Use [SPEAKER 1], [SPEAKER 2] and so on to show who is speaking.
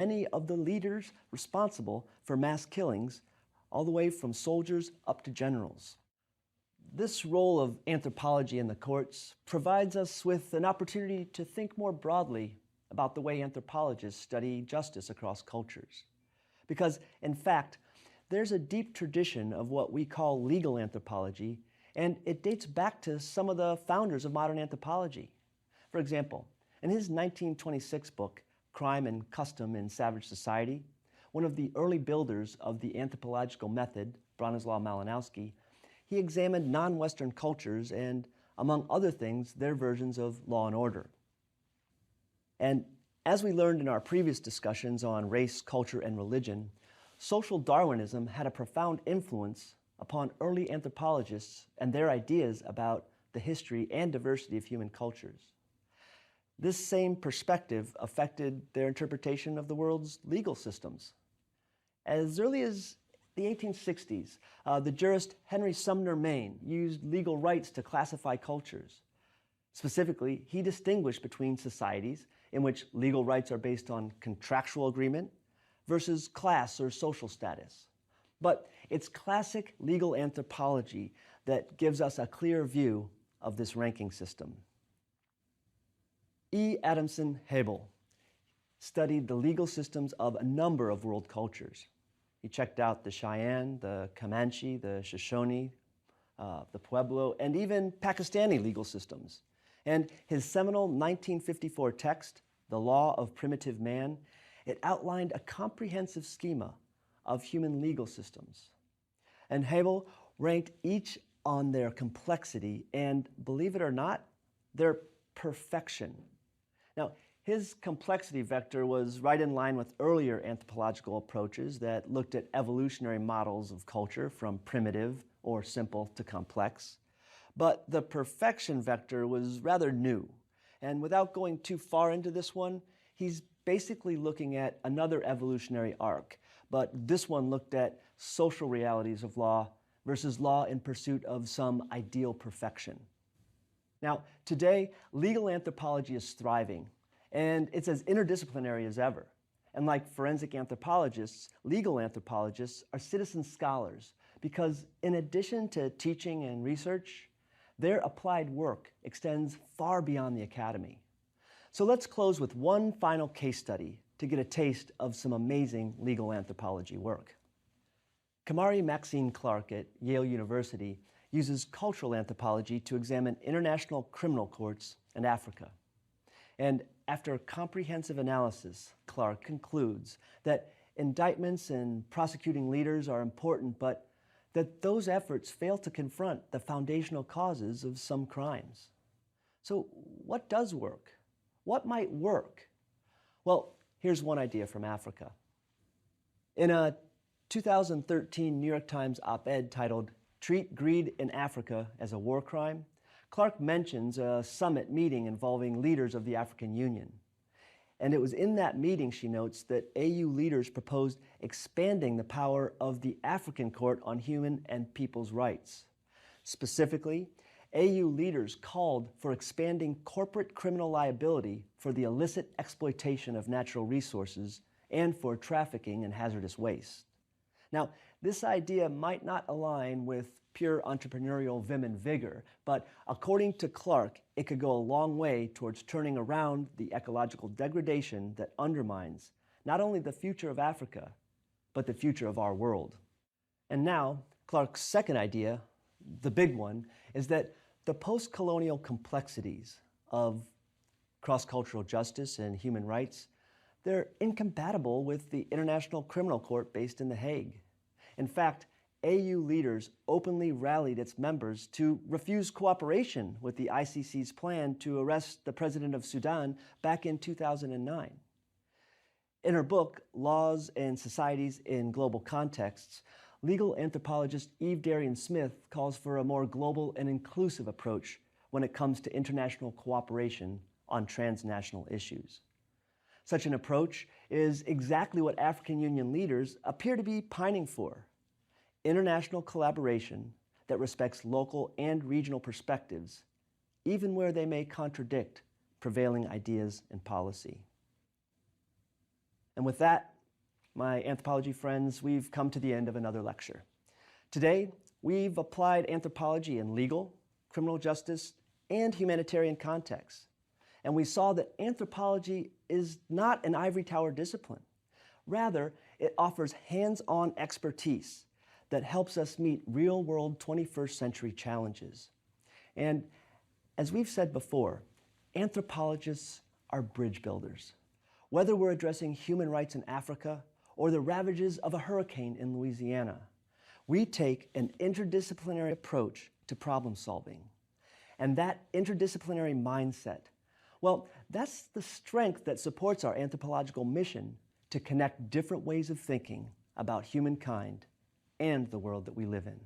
[SPEAKER 1] many of the leaders responsible for mass killings, all the way from soldiers up to generals. This role of anthropology in the courts provides us with an opportunity to think more broadly about the way anthropologists study justice across cultures. Because, in fact, there's a deep tradition of what we call legal anthropology, and it dates back to some of the founders of modern anthropology. For example, in his 1926 book, Crime and Custom in Savage Society, one of the early builders of the anthropological method, Bronislaw Malinowski, he examined non-Western cultures and, among other things, their versions of law and order. And as we learned in our previous discussions on race, culture, and religion, social Darwinism had a profound influence upon early anthropologists and their ideas about the history and diversity of human cultures. This same perspective affected their interpretation of the world's legal systems. As early as the 1860s, the jurist Henry Sumner Maine used legal rights to classify cultures. Specifically, he distinguished between societies in which legal rights are based on contractual agreement versus class or social status. But it's classic legal anthropology that gives us a clear view of this ranking system. E. Adamson Hebel studied the legal systems of a number of world cultures. He checked out the Cheyenne, the Comanche, the Shoshone, the Pueblo, and even Pakistani legal systems. And his seminal 1954 text, The Law of Primitive Man, it outlined a comprehensive schema of human legal systems. And Hebel ranked each on their complexity and, believe it or not, their perfection. Now, his complexity vector was right in line with earlier anthropological approaches that looked at evolutionary models of culture from primitive or simple to complex. But the perfection vector was rather new. And without going too far into this one, he's basically looking at another evolutionary arc. But this one looked at social realities of law versus law in pursuit of some ideal perfection. Now, today, legal anthropology is thriving, and it's as interdisciplinary as ever. And like forensic anthropologists, legal anthropologists are citizen scholars because in addition to teaching and research, their applied work extends far beyond the academy. So let's close with one final case study to get a taste of some amazing legal anthropology work. Kamari Maxine Clark at Yale University uses cultural anthropology to examine international criminal courts in Africa. And after comprehensive analysis, Clark concludes that indictments and prosecuting leaders are important, but that those efforts fail to confront the foundational causes of some crimes. So what does work? What might work? Well, here's one idea from Africa. In a 2013 New York Times op-ed titled, "Treat Greed in Africa as a War Crime," Clark mentions a summit meeting involving leaders of the African Union. And it was in that meeting, she notes, that AU leaders proposed expanding the power of the African Court on Human and People's Rights. Specifically, AU leaders called for expanding corporate criminal liability for the illicit exploitation of natural resources and for trafficking in hazardous waste. Now, this idea might not align with pure entrepreneurial vim and vigor, but according to Clark, it could go a long way towards turning around the ecological degradation that undermines not only the future of Africa, but the future of our world. And now, Clark's second idea, the big one, is that the post-colonial complexities of cross-cultural justice and human rights, they're incompatible with the International Criminal Court based in The Hague. In fact, AU leaders openly rallied its members to refuse cooperation with the ICC's plan to arrest the president of Sudan back in 2009. In her book, Laws and Societies in Global Contexts, legal anthropologist Eve Darian-Smith calls for a more global and inclusive approach when it comes to international cooperation on transnational issues. Such an approach is exactly what African Union leaders appear to be pining for: international collaboration that respects local and regional perspectives, even where they may contradict prevailing ideas and policy. And with that, my anthropology friends, we've come to the end of another lecture. Today, we've applied anthropology in legal, criminal justice, and humanitarian contexts. And we saw that anthropology is not an ivory tower discipline. Rather, it offers hands-on expertise that helps us meet real-world 21st century challenges. And as we've said before, anthropologists are bridge builders. Whether we're addressing human rights in Africa or the ravages of a hurricane in Louisiana, we take an interdisciplinary approach to problem solving. And that interdisciplinary mindset, well, that's the strength that supports our anthropological mission to connect different ways of thinking about humankind and the world that we live in.